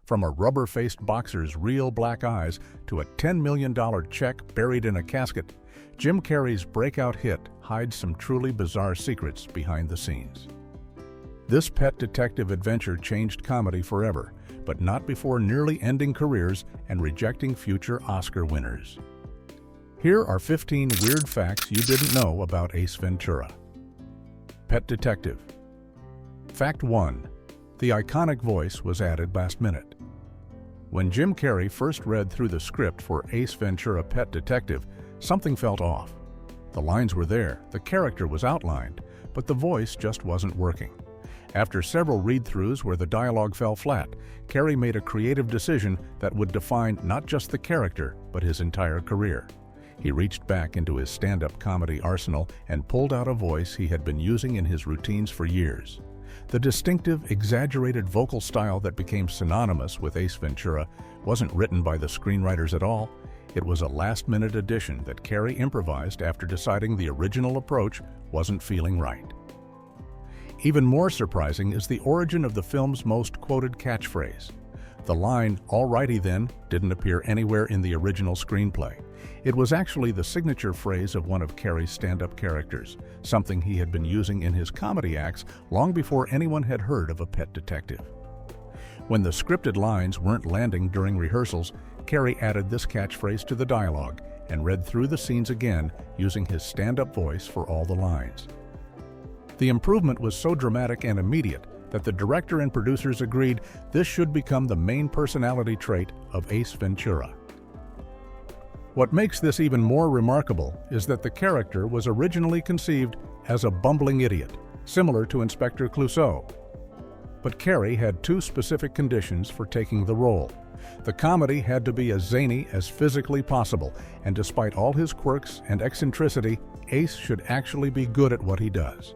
From a rubber-faced boxer's real black eyes to a $10 million check buried in a casket, Jim Carrey's breakout hit hides some truly bizarre secrets behind the scenes. This pet detective adventure changed comedy forever, but not before nearly ending careers and rejecting future Oscar winners. Here are 15 weird facts you didn't know about Ace Ventura. Pet detective. Fact 1. The iconic voice was added last minute. When Jim Carrey first read through the script for Ace Ventura: Pet Detective, something felt off. The lines were there, the character was outlined, but the voice just wasn't working. After several read-throughs where the dialogue fell flat, Carrey made a creative decision that would define not just the character, but his entire career. He reached back into his stand-up comedy arsenal and pulled out a voice he had been using in his routines for years. The distinctive, exaggerated vocal style that became synonymous with Ace Ventura wasn't written by the screenwriters at all. It was a last-minute addition that Carrey improvised after deciding the original approach wasn't feeling right. Even more surprising is the origin of the film's most quoted catchphrase. The line, "Alrighty then," didn't appear anywhere in the original screenplay. It was actually the signature phrase of one of Carrey's stand-up characters, something he had been using in his comedy acts long before anyone had heard of a pet detective. When the scripted lines weren't landing during rehearsals, Carrey added this catchphrase to the dialogue and read through the scenes again using his stand-up voice for all the lines. The improvement was so dramatic and immediate that the director and producers agreed this should become the main personality trait of Ace Ventura. What makes this even more remarkable is that the character was originally conceived as a bumbling idiot, similar to Inspector Clouseau. But Carrey had two specific conditions for taking the role. The comedy had to be as zany as physically possible, and despite all his quirks and eccentricity, Ace should actually be good at what he does.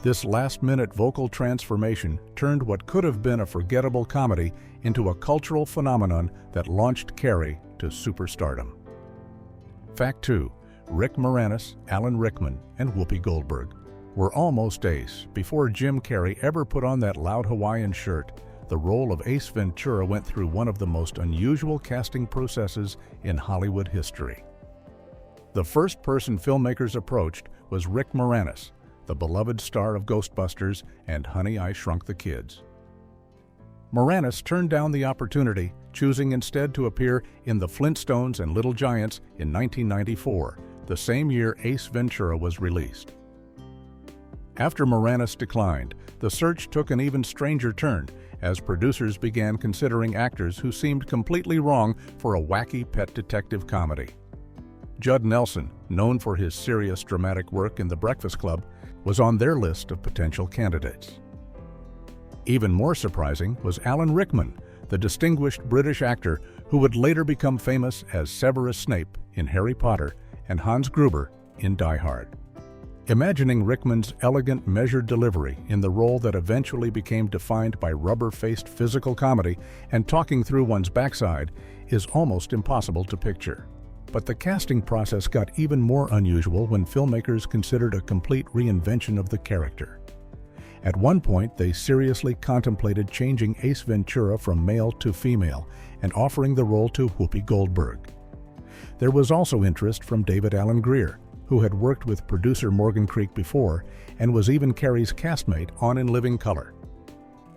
This last-minute vocal transformation turned what could have been a forgettable comedy into a cultural phenomenon that launched Carrey to superstardom. Fact 2. Rick Moranis, Alan Rickman, and Whoopi Goldberg were almost Ace before Jim Carrey ever put on that loud Hawaiian shirt. The role of Ace Ventura went through one of the most unusual casting processes in Hollywood history. The first person filmmakers approached was Rick Moranis, the beloved star of Ghostbusters and Honey, I Shrunk the Kids. Moranis turned down the opportunity, choosing instead to appear in The Flintstones and Little Giants in 1994, the same year Ace Ventura was released. After Moranis declined, the search took an even stranger turn as producers began considering actors who seemed completely wrong for a wacky pet detective comedy. Judd Nelson, known for his serious dramatic work in The Breakfast Club, was on their list of potential candidates. Even more surprising was Alan Rickman, the distinguished British actor who would later become famous as Severus Snape in Harry Potter and Hans Gruber in Die Hard. Imagining Rickman's elegant, measured delivery in the role that eventually became defined by rubber-faced physical comedy and talking through one's backside is almost impossible to picture. But the casting process got even more unusual when filmmakers considered a complete reinvention of the character. At one point, they seriously contemplated changing Ace Ventura from male to female and offering the role to Whoopi Goldberg. There was also interest from David Alan Grier, who had worked with producer Morgan Creek before and was even Carrey's castmate on In Living Color.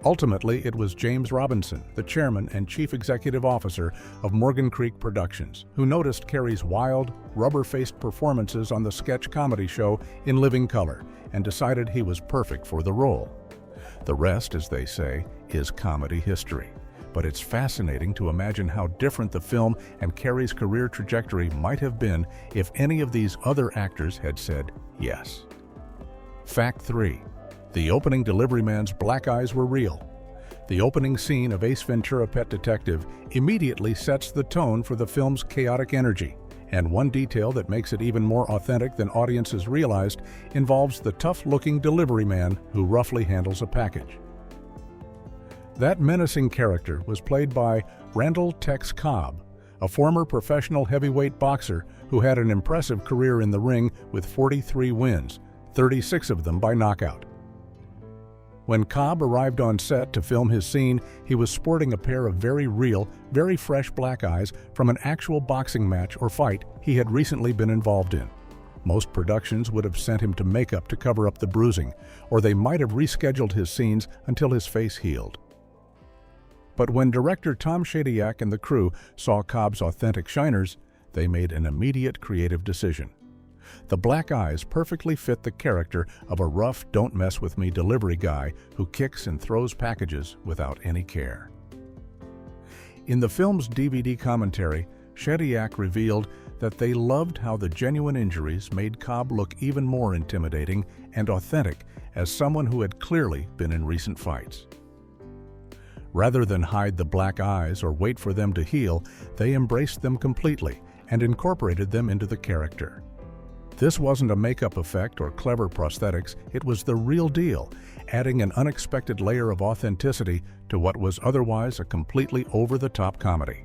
Ultimately, it was James Robinson, the chairman and chief executive officer of Morgan Creek Productions, who noticed Carrey's wild, rubber-faced performances on the sketch comedy show In Living Color and decided he was perfect for the role. The rest, as they say, is comedy history. But it's fascinating to imagine how different the film and Carrey's career trajectory might have been if any of these other actors had said yes. Fact 3. The opening delivery man's black eyes were real. The opening scene of Ace Ventura: Pet Detective immediately sets the tone for the film's chaotic energy, and one detail that makes it even more authentic than audiences realized involves the tough-looking delivery man who roughly handles a package. That menacing character was played by Randall Tex Cobb, a former professional heavyweight boxer who had an impressive career in the ring with 43 wins, 36 of them by knockout. When Cobb arrived on set to film his scene, he was sporting a pair of very real, very fresh black eyes from an actual boxing match or fight he had recently been involved in. Most productions would have sent him to makeup to cover up the bruising, or they might have rescheduled his scenes until his face healed. But when director Tom Shadyac and the crew saw Cobb's authentic shiners, they made an immediate creative decision. The black eyes perfectly fit the character of a rough, don't-mess-with-me delivery guy who kicks and throws packages without any care. In the film's DVD commentary, Shadyac revealed that they loved how the genuine injuries made Cobb look even more intimidating and authentic as someone who had clearly been in recent fights. Rather than hide the black eyes or wait for them to heal, they embraced them completely and incorporated them into the character. This wasn't a makeup effect or clever prosthetics, it was the real deal, adding an unexpected layer of authenticity to what was otherwise a completely over-the-top comedy.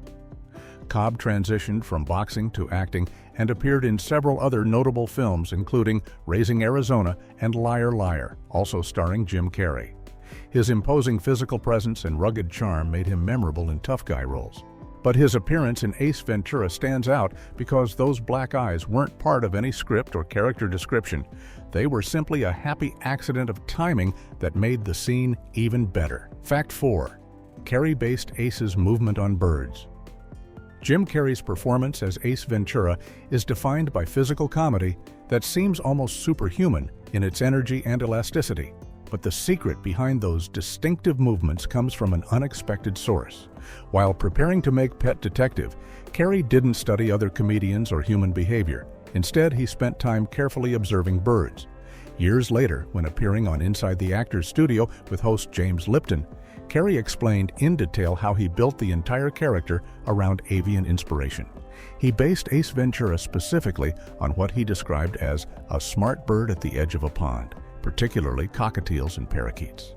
Cobb transitioned from boxing to acting and appeared in several other notable films, including Raising Arizona and Liar Liar, also starring Jim Carrey. His imposing physical presence and rugged charm made him memorable in tough guy roles. But his appearance in Ace Ventura stands out because those black eyes weren't part of any script or character description. They were simply a happy accident of timing that made the scene even better. Fact 4. Carrey based Ace's movement on birds. Jim Carrey's performance as Ace Ventura is defined by physical comedy that seems almost superhuman in its energy and elasticity. But the secret behind those distinctive movements comes from an unexpected source. While preparing to make Pet Detective, Carrey didn't study other comedians or human behavior. Instead, he spent time carefully observing birds. Years later, when appearing on Inside the Actors Studio with host James Lipton, Carrey explained in detail how he built the entire character around avian inspiration. He based Ace Ventura specifically on what he described as a smart bird at the edge of a pond, particularly cockatiels and parakeets.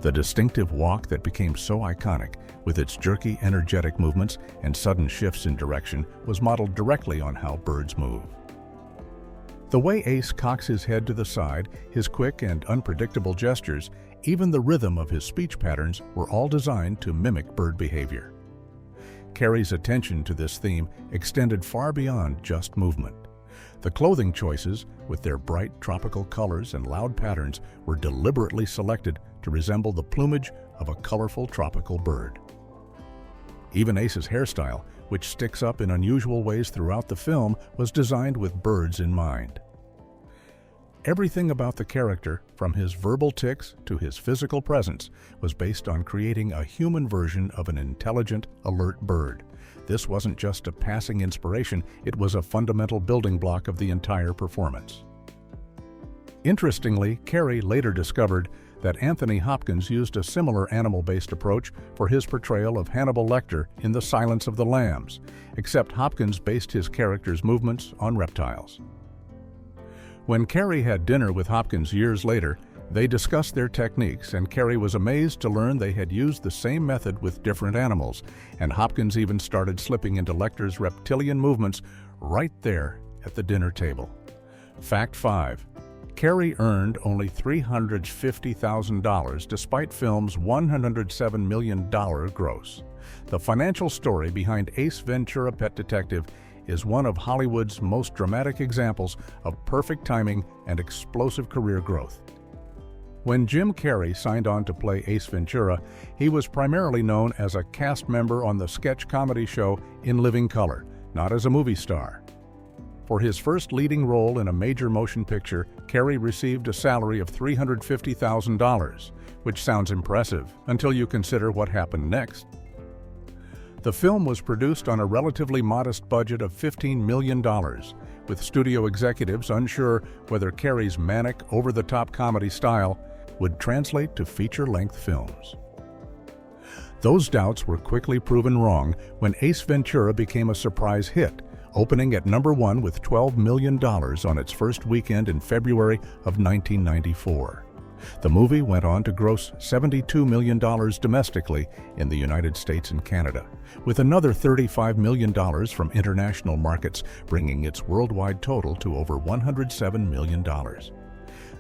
The distinctive walk that became so iconic, with its jerky, energetic movements and sudden shifts in direction, was modeled directly on how birds move. The way Ace cocks his head to the side, his quick and unpredictable gestures, even the rhythm of his speech patterns were all designed to mimic bird behavior. Carrey's attention to this theme extended far beyond just movement. The clothing choices, with their bright tropical colors and loud patterns, were deliberately selected to resemble the plumage of a colorful tropical bird. Even Ace's hairstyle, which sticks up in unusual ways throughout the film, was designed with birds in mind. Everything about the character, from his verbal tics to his physical presence, was based on creating a human version of an intelligent, alert bird. This wasn't just a passing inspiration, it was a fundamental building block of the entire performance. Interestingly, Carrey later discovered that Anthony Hopkins used a similar animal-based approach for his portrayal of Hannibal Lecter in The Silence of the Lambs, except Hopkins based his character's movements on reptiles. When Carrey had dinner with Hopkins years later, they discussed their techniques, and Carrey was amazed to learn they had used the same method with different animals, and Hopkins even started slipping into Lecter's reptilian movements right there at the dinner table. Fact 5. Carrey earned only $350,000 despite film's $107 million gross. The financial story behind Ace Ventura: Pet Detective is one of Hollywood's most dramatic examples of perfect timing and explosive career growth. When Jim Carrey signed on to play Ace Ventura, he was primarily known as a cast member on the sketch comedy show In Living Color, not as a movie star. For his first leading role in a major motion picture, Carrey received a salary of $350,000, which sounds impressive until you consider what happened next. The film was produced on a relatively modest budget of $15 million, with studio executives unsure whether Carrey's manic, over-the-top comedy style would translate to feature-length films. Those doubts were quickly proven wrong when Ace Ventura became a surprise hit, opening at number 1 with $12 million on its first weekend in February of 1994. The movie went on to gross $72 million domestically in the United States and Canada, with another $35 million from international markets, bringing its worldwide total to over $107 million.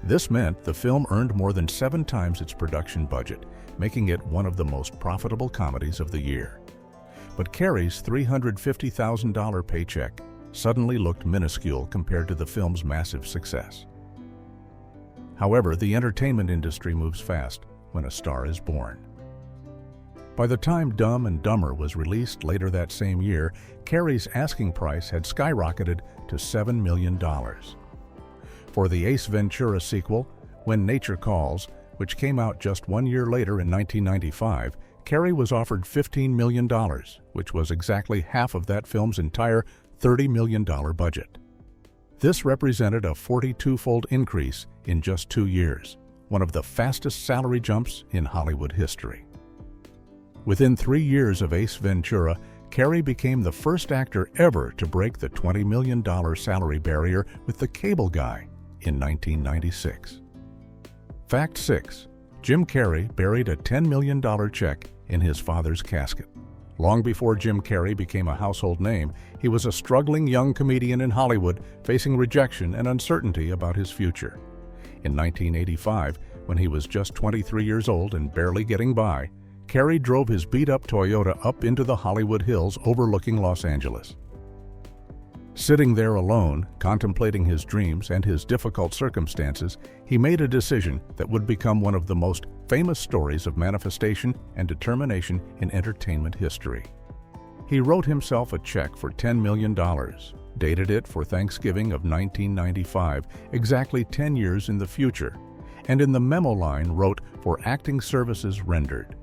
This meant the film earned more than 7 times its production budget, making it one of the most profitable comedies of the year. But Carrey's $350,000 paycheck suddenly looked minuscule compared to the film's massive success. However, the entertainment industry moves fast when a star is born. By the time Dumb and Dumber was released later that same year, Carrey's asking price had skyrocketed to $7 million. For the Ace Ventura sequel, When Nature Calls, which came out just 1 year later in 1995, Carrey was offered $15 million, which was exactly half of that film's entire $30 million budget. This represented a 42-fold increase in just 2 years, one of the fastest salary jumps in Hollywood history. Within 3 years of Ace Ventura, Carrey became the first actor ever to break the $20 million salary barrier with The Cable Guy in 1996. Fact 6. Jim Carrey buried a $10 million check in his father's casket. Long before Jim Carrey became a household name, he was a struggling young comedian in Hollywood facing rejection and uncertainty about his future. In 1985, when he was just 23 years old and barely getting by, Carrey drove his beat-up Toyota up into the Hollywood Hills overlooking Los Angeles. Sitting there alone, contemplating his dreams and his difficult circumstances, he made a decision that would become one of the most famous stories of manifestation and determination in entertainment history. He wrote himself a check for $10 million, dated it for Thanksgiving of 1995, exactly 10 years in the future, and in the memo line wrote for acting services rendered.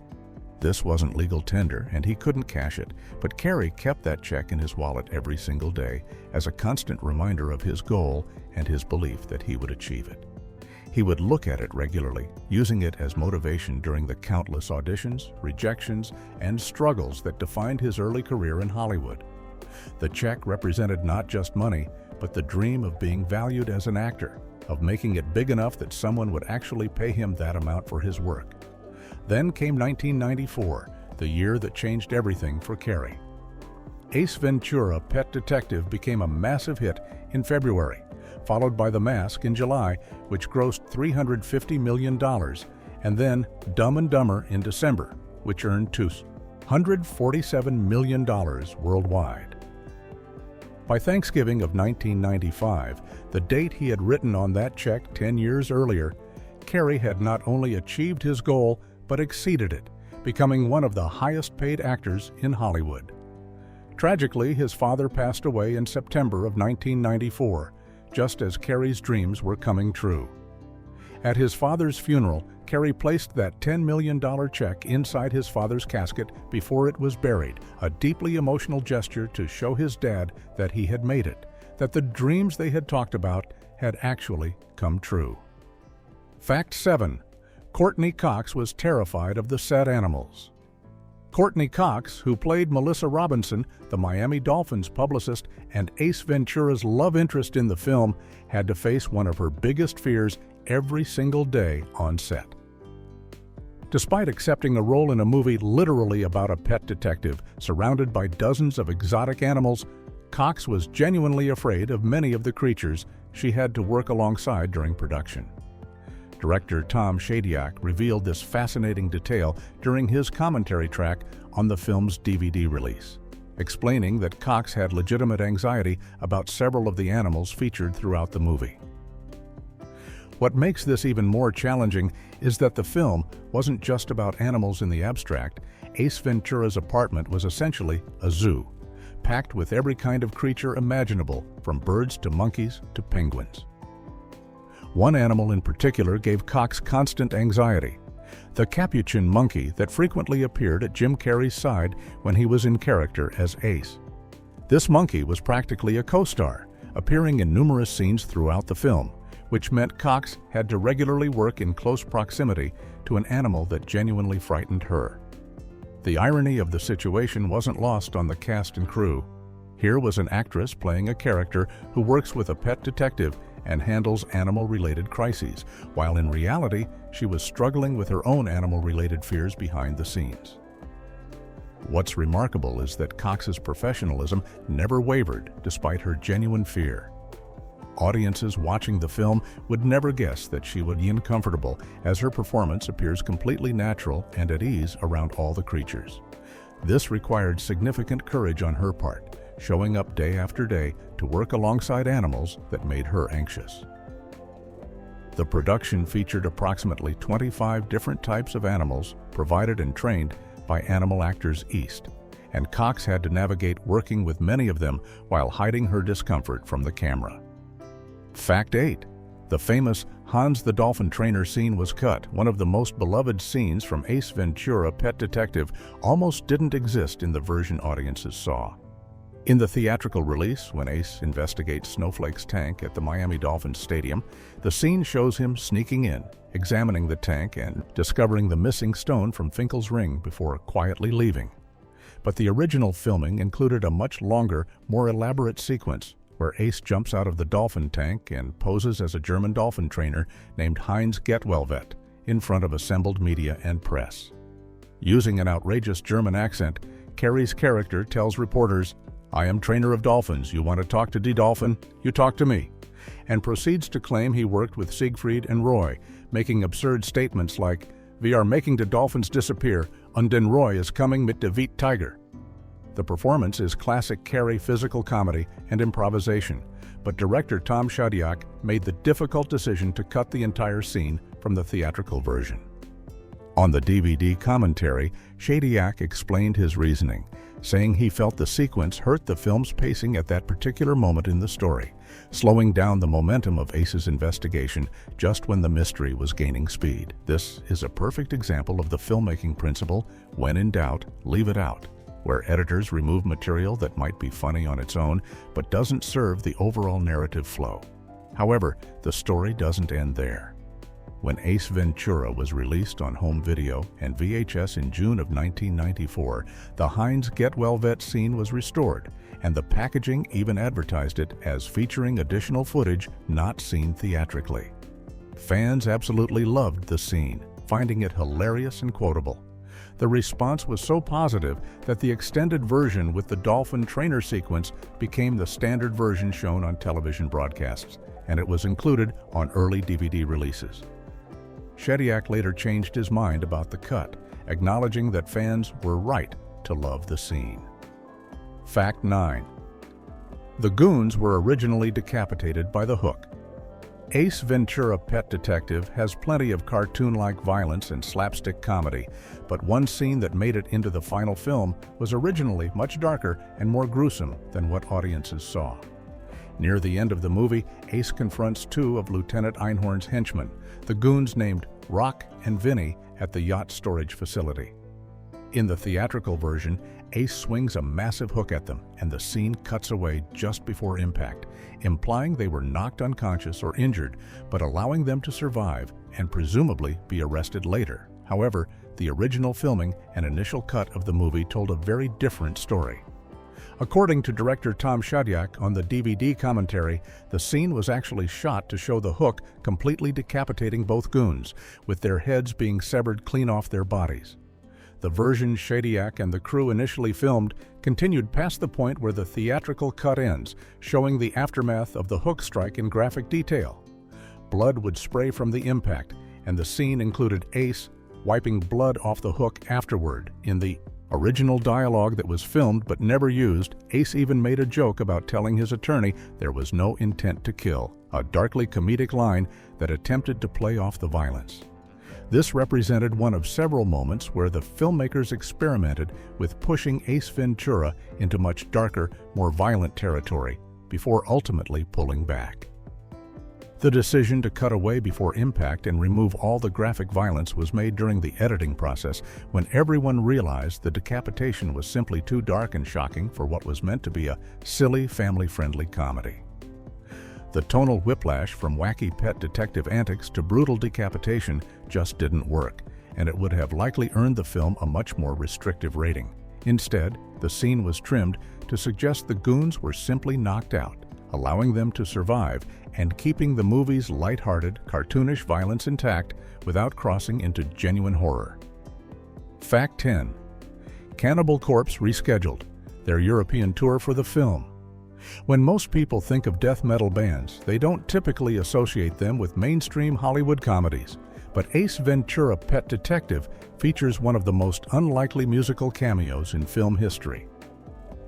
This wasn't legal tender, and he couldn't cash it, but Carrey kept that check in his wallet every single day as a constant reminder of his goal and his belief that he would achieve it. He would look at it regularly, using it as motivation during the countless auditions, rejections, and struggles that defined his early career in Hollywood. The check represented not just money, but the dream of being valued as an actor, of making it big enough that someone would actually pay him that amount for his work. Then came 1994, the year that changed everything for Carrey. Ace Ventura: Pet Detective became a massive hit in February, followed by The Mask in July, which grossed $350 million, and then Dumb and Dumber in December, which earned $247 million worldwide. By Thanksgiving of 1995, the date he had written on that check 10 years earlier, Carrey had not only achieved his goal, but exceeded it, becoming one of the highest-paid actors in Hollywood. Tragically, his father passed away in September of 1994, just as Carrey's dreams were coming true. At his father's funeral, Carrey placed that $10 million check inside his father's casket before it was buried, a deeply emotional gesture to show his dad that he had made it, that the dreams they had talked about had actually come true. Fact 7. Courtney Cox was terrified of the set animals. Courtney Cox, who played Melissa Robinson, the Miami Dolphins publicist and Ace Ventura's love interest in the film, had to face one of her biggest fears every single day on set. Despite accepting a role in a movie literally about a pet detective surrounded by dozens of exotic animals, Cox was genuinely afraid of many of the creatures she had to work alongside during production. Director Tom Shadyac revealed this fascinating detail during his commentary track on the film's DVD release, explaining that Cox had legitimate anxiety about several of the animals featured throughout the movie. What makes this even more challenging is that the film wasn't just about animals in the abstract. Ace Ventura's apartment was essentially a zoo, packed with every kind of creature imaginable, from birds to monkeys to penguins. One animal in particular gave Cox constant anxiety: the capuchin monkey that frequently appeared at Jim Carrey's side when he was in character as Ace. This monkey was practically a co-star, appearing in numerous scenes throughout the film, which meant Cox had to regularly work in close proximity to an animal that genuinely frightened her. The irony of the situation wasn't lost on the cast and crew. Here was an actress playing a character who works with a pet detective and handles animal-related crises, while in reality, she was struggling with her own animal-related fears behind the scenes. What's remarkable is that Cox's professionalism never wavered despite her genuine fear. Audiences watching the film would never guess that she would be uncomfortable, as her performance appears completely natural and at ease around all the creatures. This required significant courage on her part, showing up day after day to work alongside animals that made her anxious. The production featured approximately 25 different types of animals provided and trained by Animal Actors East, and Cox had to navigate working with many of them while hiding her discomfort from the camera. Fact 8. The famous Hans the Dolphin Trainer scene was cut. One of the most beloved scenes from Ace Ventura: Pet Detective almost didn't exist in the version audiences saw. In the theatrical release, when Ace investigates Snowflake's tank at the Miami Dolphins stadium, the scene shows him sneaking in, examining the tank and discovering the missing stone from Finkel's ring before quietly leaving. But the original filming included a much longer, more elaborate sequence where Ace jumps out of the dolphin tank and poses as a German dolphin trainer named Heinz Getwellvet in front of assembled media and press. Using an outrageous German accent, Carrey's character tells reporters, "I am trainer of dolphins. You want to talk to die Dolphin? You talk to me," and proceeds to claim he worked with Siegfried and Roy, making absurd statements like, "We are making the dolphins disappear, und den Roy is coming mit de Wheat Tiger." The performance is classic Carrey physical comedy and improvisation, but director Tom Shadyac made the difficult decision to cut the entire scene from the theatrical version. On the DVD commentary, Shadyac explained his reasoning, saying he felt the sequence hurt the film's pacing at that particular moment in the story, slowing down the momentum of Ace's investigation just when the mystery was gaining speed. This is a perfect example of the filmmaking principle, when in doubt, leave it out, where editors remove material that might be funny on its own but doesn't serve the overall narrative flow. However, the story doesn't end there. When Ace Ventura was released on home video and VHS in June of 1994, the Heinz Getwellvet scene was restored, and the packaging even advertised it as featuring additional footage not seen theatrically. Fans absolutely loved the scene, finding it hilarious and quotable. The response was so positive that the extended version with the dolphin trainer sequence became the standard version shown on television broadcasts, and it was included on early DVD releases. Shadyac later changed his mind about the cut, acknowledging that fans were right to love the scene. Fact 9. The goons were originally decapitated by the hook. Ace Ventura: Pet Detective has plenty of cartoon-like violence and slapstick comedy, but one scene that made it into the final film was originally much darker and more gruesome than what audiences saw. Near the end of the movie, Ace confronts two of Lieutenant Einhorn's henchmen, the goons named Rock and Vinny, at the yacht storage facility. In the theatrical version, Ace swings a massive hook at them, and the scene cuts away just before impact, implying they were knocked unconscious or injured, but allowing them to survive and presumably be arrested later. However, the original filming and initial cut of the movie told a very different story. According to director Tom Shadyac on the DVD commentary, the scene was actually shot to show the hook completely decapitating both goons, with their heads being severed clean off their bodies. The version Shadyac and the crew initially filmed continued past the point where the theatrical cut ends, showing the aftermath of the hook strike in graphic detail. Blood would spray from the impact, and the scene included Ace wiping blood off the hook afterward. In the original dialogue that was filmed but never used, Ace even made a joke about telling his attorney there was no intent to kill, a darkly comedic line that attempted to play off the violence. This represented one of several moments where the filmmakers experimented with pushing Ace Ventura into much darker, more violent territory before ultimately pulling back. The decision to cut away before impact and remove all the graphic violence was made during the editing process, when everyone realized the decapitation was simply too dark and shocking for what was meant to be a silly, family-friendly comedy. The tonal whiplash from wacky pet detective antics to brutal decapitation just didn't work, and it would have likely earned the film a much more restrictive rating. Instead, the scene was trimmed to suggest the goons were simply knocked out, allowing them to survive and keeping the movie's lighthearted, cartoonish violence intact without crossing into genuine horror. Fact 10. Cannibal Corpse rescheduled their European tour for the film. When most people think of death metal bands, they don't typically associate them with mainstream Hollywood comedies. But Ace Ventura: Pet Detective features one of the most unlikely musical cameos in film history.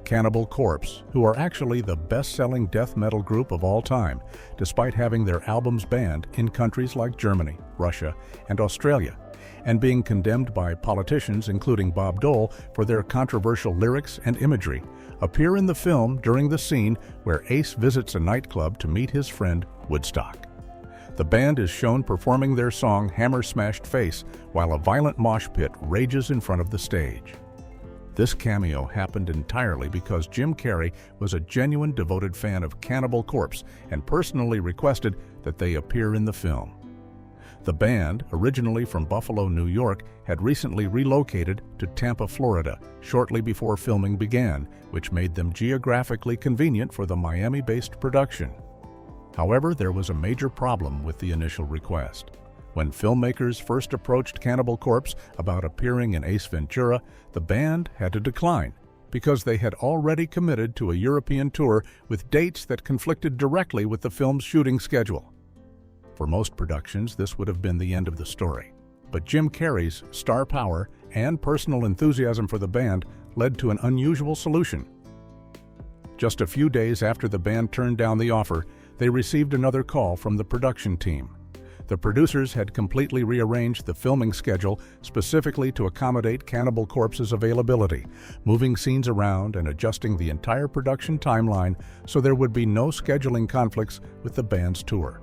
Cannibal Corpse, who are actually the best-selling death metal group of all time, despite having their albums banned in countries like Germany, Russia, and Australia, and being condemned by politicians including Bob Dole for their controversial lyrics and imagery, appear in the film during the scene where Ace visits a nightclub to meet his friend Woodstock. The band is shown performing their song Hammer Smashed Face while a violent mosh pit rages in front of the stage. This cameo happened entirely because Jim Carrey was a genuine devoted fan of Cannibal Corpse and personally requested that they appear in the film. The band, originally from Buffalo, New York, had recently relocated to Tampa, Florida, shortly before filming began, which made them geographically convenient for the Miami-based production. However, there was a major problem with the initial request. When filmmakers first approached Cannibal Corpse about appearing in Ace Ventura, the band had to decline because they had already committed to a European tour with dates that conflicted directly with the film's shooting schedule. For most productions, this would have been the end of the story. But Jim Carrey's star power and personal enthusiasm for the band led to an unusual solution. Just a few days after the band turned down the offer, they received another call from the production team. The producers had completely rearranged the filming schedule specifically to accommodate Cannibal Corpse's availability, moving scenes around and adjusting the entire production timeline so there would be no scheduling conflicts with the band's tour.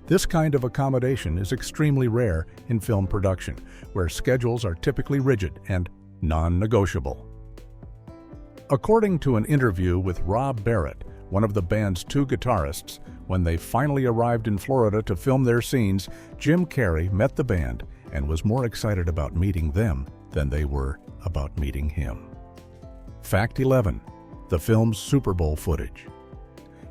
This kind of accommodation is extremely rare in film production, where schedules are typically rigid and non-negotiable. According to an interview with Rob Barrett, one of the band's two guitarists, when they finally arrived in Florida to film their scenes, Jim Carrey met the band and was more excited about meeting them than they were about meeting him. Fact 11. The film's Super Bowl footage.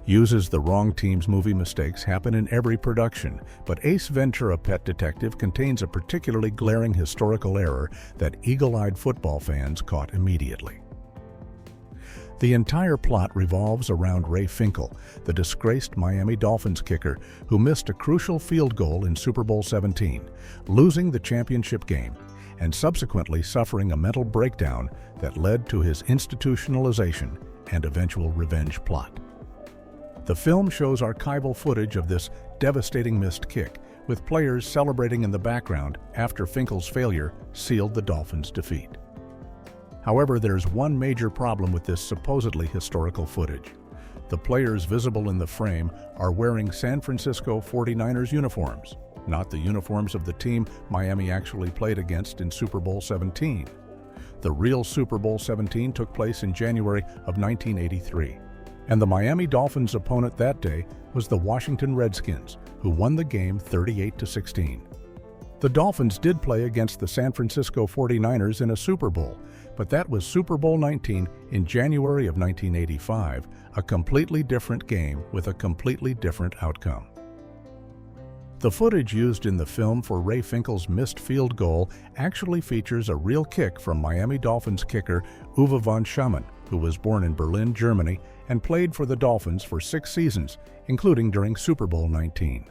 Uses the wrong team's movie mistakes happen in every production, but Ace Ventura: Pet Detective contains a particularly glaring historical error that eagle-eyed football fans caught immediately. The entire plot revolves around Ray Finkle, the disgraced Miami Dolphins kicker who missed a crucial field goal in Super Bowl 17, losing the championship game, and subsequently suffering a mental breakdown that led to his institutionalization and eventual revenge plot. The film shows archival footage of this devastating missed kick, with players celebrating in the background after Finkle's failure sealed the Dolphins' defeat. However, there's one major problem with this supposedly historical footage. The players visible in the frame are wearing San Francisco 49ers uniforms, not the uniforms of the team Miami actually played against in Super Bowl 17. The real Super Bowl 17 took place in January of 1983. And the Miami Dolphins' opponent that day was the Washington Redskins, who won the game 38-16. The Dolphins did play against the San Francisco 49ers in a Super Bowl, but that was Super Bowl 19 in January of 1985, a completely different game with a completely different outcome. The footage used in the film for Ray Finkle's missed field goal actually features a real kick from Miami Dolphins kicker Uwe von Schumann, who was born in Berlin, Germany, and played for the Dolphins for 6 seasons, including during Super Bowl 19.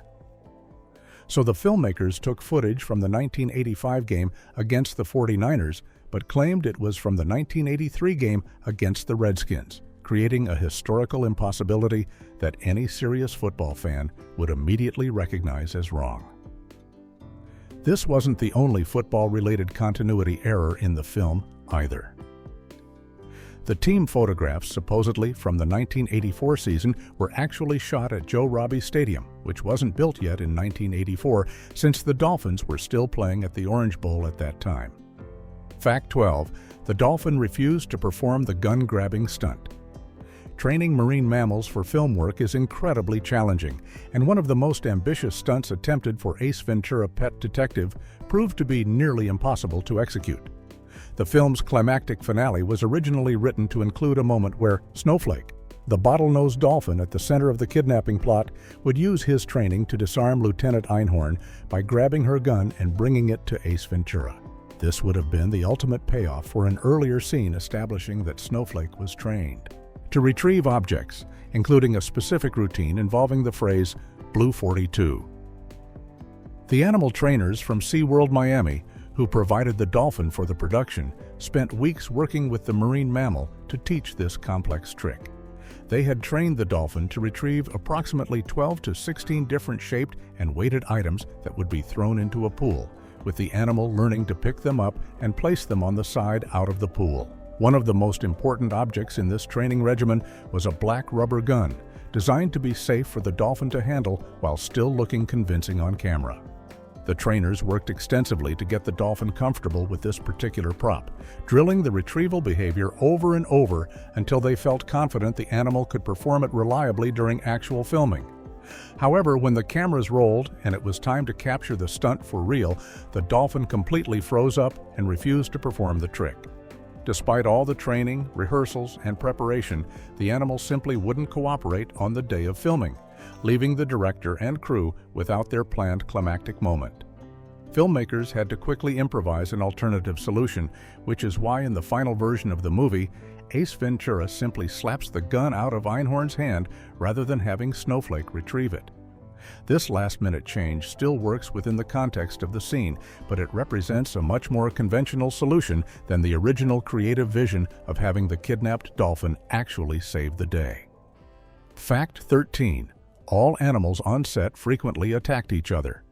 So the filmmakers took footage from the 1985 game against the 49ers, but claimed it was from the 1983 game against the Redskins, creating a historical impossibility that any serious football fan would immediately recognize as wrong. This wasn't the only football-related continuity error in the film either. The team photographs, supposedly from the 1984 season, were actually shot at Joe Robbie Stadium, which wasn't built yet in 1984, since the Dolphins were still playing at the Orange Bowl at that time. Fact 12. The Dolphin refused to perform the gun-grabbing stunt. Training marine mammals for film work is incredibly challenging, and one of the most ambitious stunts attempted for Ace Ventura: Pet Detective proved to be nearly impossible to execute. The film's climactic finale was originally written to include a moment where Snowflake, the bottlenose dolphin at the center of the kidnapping plot, would use his training to disarm Lieutenant Einhorn by grabbing her gun and bringing it to Ace Ventura. This would have been the ultimate payoff for an earlier scene establishing that Snowflake was trained. to retrieve objects, including a specific routine involving the phrase Blue 42. The animal trainers from SeaWorld Miami, who provided the dolphin for the production, spent weeks working with the marine mammal to teach this complex trick. They had trained the dolphin to retrieve approximately 12 to 16 different shaped and weighted items that would be thrown into a pool, with the animal learning to pick them up and place them on the side out of the pool. One of the most important objects in this training regimen was a black rubber gun, designed to be safe for the dolphin to handle while still looking convincing on camera. The trainers worked extensively to get the dolphin comfortable with this particular prop, drilling the retrieval behavior over and over until they felt confident the animal could perform it reliably during actual filming. However, when the cameras rolled and it was time to capture the stunt for real, the dolphin completely froze up and refused to perform the trick. Despite all the training, rehearsals, and preparation, the animal simply wouldn't cooperate on the day of filming, leaving the director and crew without their planned climactic moment. Filmmakers had to quickly improvise an alternative solution, which is why in the final version of the movie, Ace Ventura simply slaps the gun out of Einhorn's hand rather than having Snowflake retrieve it. This last-minute change still works within the context of the scene, but it represents a much more conventional solution than the original creative vision of having the kidnapped dolphin actually save the day. Fact 13. All animals on set frequently attacked each other.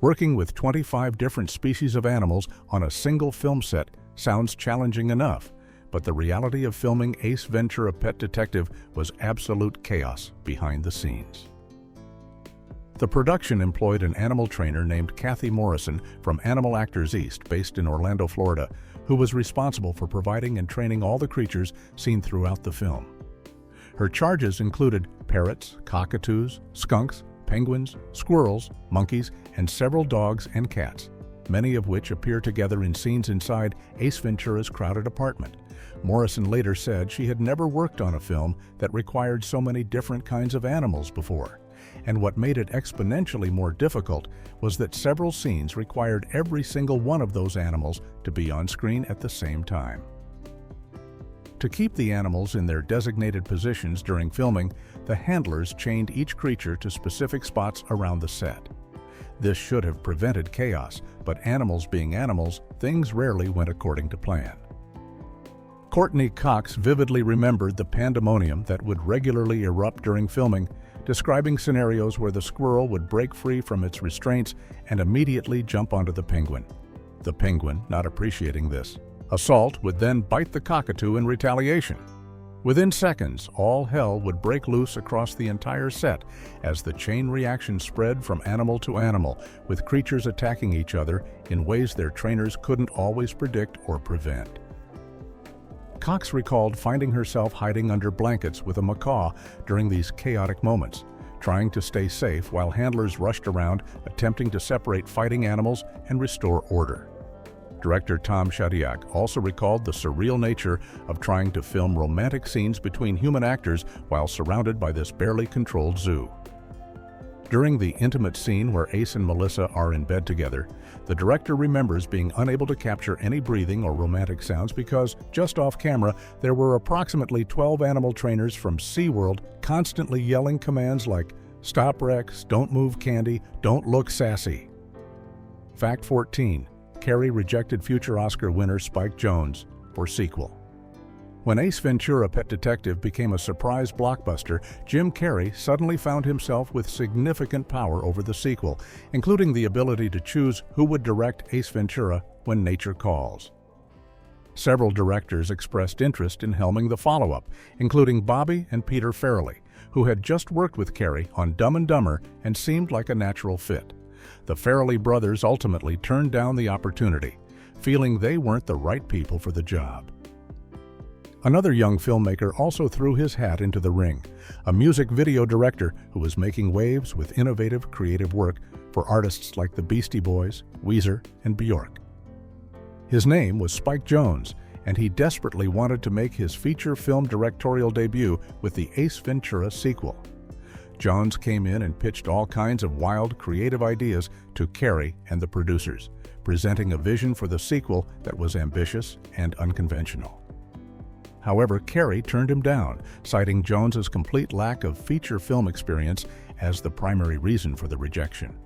Working with 25 different species of animals on a single film set sounds challenging enough, but the reality of filming Ace Ventura: Pet Detective was absolute chaos behind the scenes. The production employed an animal trainer named Kathy Morrison from Animal Actors East, based in Orlando, Florida, who was responsible for providing and training all the creatures seen throughout the film. Her charges included parrots, cockatoos, skunks, penguins, squirrels, monkeys, and several dogs and cats, many of which appear together in scenes inside Ace Ventura's crowded apartment. Morrison later said she had never worked on a film that required so many different kinds of animals before, and what made it exponentially more difficult was that several scenes required every single one of those animals to be on screen at the same time. To keep the animals in their designated positions during filming, the handlers chained each creature to specific spots around the set. This should have prevented chaos, but animals being animals, things rarely went according to plan. Courtney Cox vividly remembered the pandemonium that would regularly erupt during filming, describing scenarios where the squirrel would break free from its restraints and immediately jump onto the penguin. The penguin, not appreciating this assault, would then bite the cockatoo in retaliation. Within seconds, all hell would break loose across the entire set as the chain reaction spread from animal to animal, with creatures attacking each other in ways their trainers couldn't always predict or prevent. Cox recalled finding herself hiding under blankets with a macaw during these chaotic moments, trying to stay safe while handlers rushed around attempting to separate fighting animals and restore order. Director Tom Shadyac also recalled the surreal nature of trying to film romantic scenes between human actors while surrounded by this barely controlled zoo. During the intimate scene where Ace and Melissa are in bed together, the director remembers being unable to capture any breathing or romantic sounds because, just off camera, there were approximately 12 animal trainers from SeaWorld constantly yelling commands like, "Stop Rex, don't move Candy, don't look sassy." Fact 14. Carrey rejected future Oscar winner Spike Jonze for sequel. When Ace Ventura: Pet Detective became a surprise blockbuster, Jim Carrey suddenly found himself with significant power over the sequel, including the ability to choose who would direct Ace Ventura: When Nature Calls. Several directors expressed interest in helming the follow-up, including Bobby and Peter Farrelly, who had just worked with Carrey on Dumb and Dumber and seemed like a natural fit. The Farrelly brothers ultimately turned down the opportunity, feeling they weren't the right people for the job. Another young filmmaker also threw his hat into the ring, a music video director who was making waves with innovative, creative work for artists like the Beastie Boys, Weezer, and Bjork. His name was Spike Jonze, and he desperately wanted to make his feature film directorial debut with the Ace Ventura sequel. Jonze came in and pitched all kinds of wild, creative ideas to Carrey and the producers, presenting a vision for the sequel that was ambitious and unconventional. However, Carrey turned him down, citing Jones's complete lack of feature film experience as the primary reason for the rejection.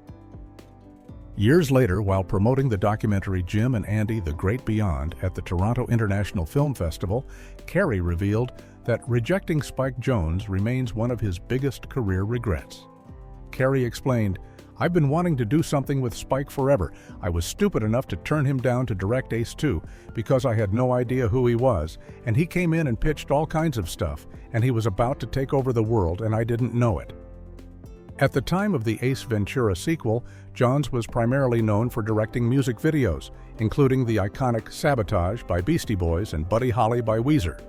Years later, while promoting the documentary Jim and Andy: The Great Beyond at the Toronto International Film Festival, Carrey revealed that rejecting Spike Jonze remains one of his biggest career regrets. Carrey explained, "I've been wanting to do something with Spike forever. I was stupid enough to turn him down to direct Ace 2 because I had no idea who he was, and he came in and pitched all kinds of stuff, and he was about to take over the world and I didn't know it." At the time of the Ace Ventura sequel, Jonze was primarily known for directing music videos, including the iconic Sabotage by Beastie Boys and Buddy Holly by Weezer.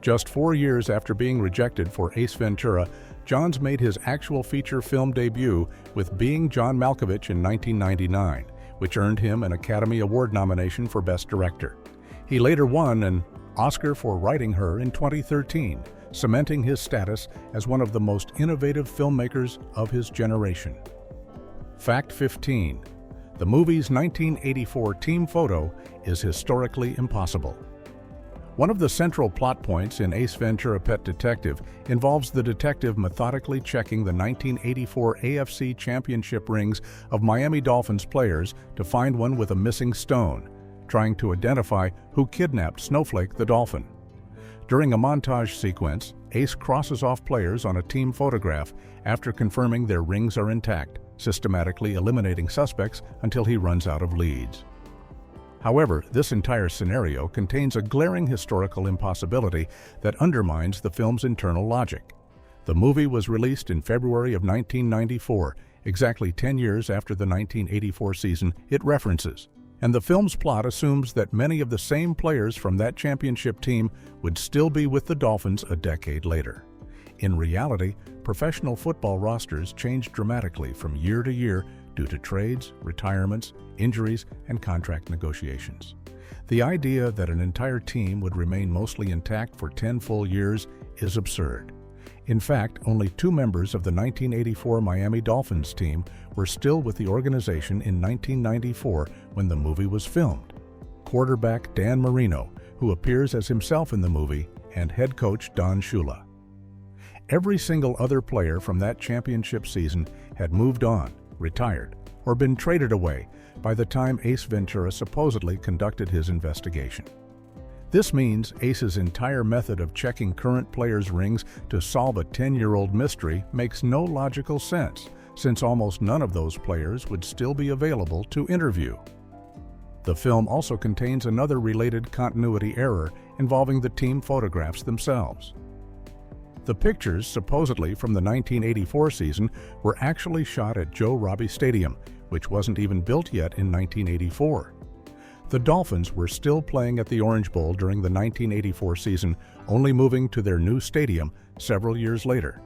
Just 4 years after being rejected for Ace Ventura, Jonze made his actual feature film debut with Being John Malkovich in 1999, which earned him an Academy Award nomination for Best Director. He later won an Oscar for Writing Her in 2013, cementing his status as one of the most innovative filmmakers of his generation. Fact 15. The movie's 1984 team photo is historically impossible. One of the central plot points in Ace Ventura: Pet Detective involves the detective methodically checking the 1984 AFC Championship rings of Miami Dolphins players to find one with a missing stone, trying to identify who kidnapped Snowflake the dolphin. During a montage sequence, Ace crosses off players on a team photograph after confirming their rings are intact, systematically eliminating suspects until he runs out of leads. However, this entire scenario contains a glaring historical impossibility that undermines the film's internal logic. The movie was released in February of 1994, exactly 10 years after the 1984 season it references, and the film's plot assumes that many of the same players from that championship team would still be with the Dolphins a decade later. In reality, professional football rosters change dramatically from year to year due to trades, retirements, injuries, and contract negotiations. The idea that an entire team would remain mostly intact for 10 full years is absurd. In fact, only 2 members of the 1984 Miami Dolphins team were still with the organization in 1994 when the movie was filmed: quarterback Dan Marino, who appears as himself in the movie, and head coach Don Shula. Every single other player from that championship season had moved on, retired, or been traded away by the time Ace Ventura supposedly conducted his investigation. This means Ace's entire method of checking current players' rings to solve a 10-year-old mystery makes no logical sense, since almost none of those players would still be available to interview. The film also contains another related continuity error involving the team photographs themselves. The pictures, supposedly from the 1984 season, were actually shot at Joe Robbie Stadium, which wasn't even built yet in 1984. The Dolphins were still playing at the Orange Bowl during the 1984 season, only moving to their new stadium several years later.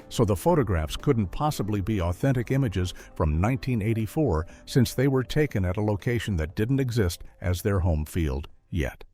So the photographs couldn't possibly be authentic images from 1984 since they were taken at a location that didn't exist as their home field yet.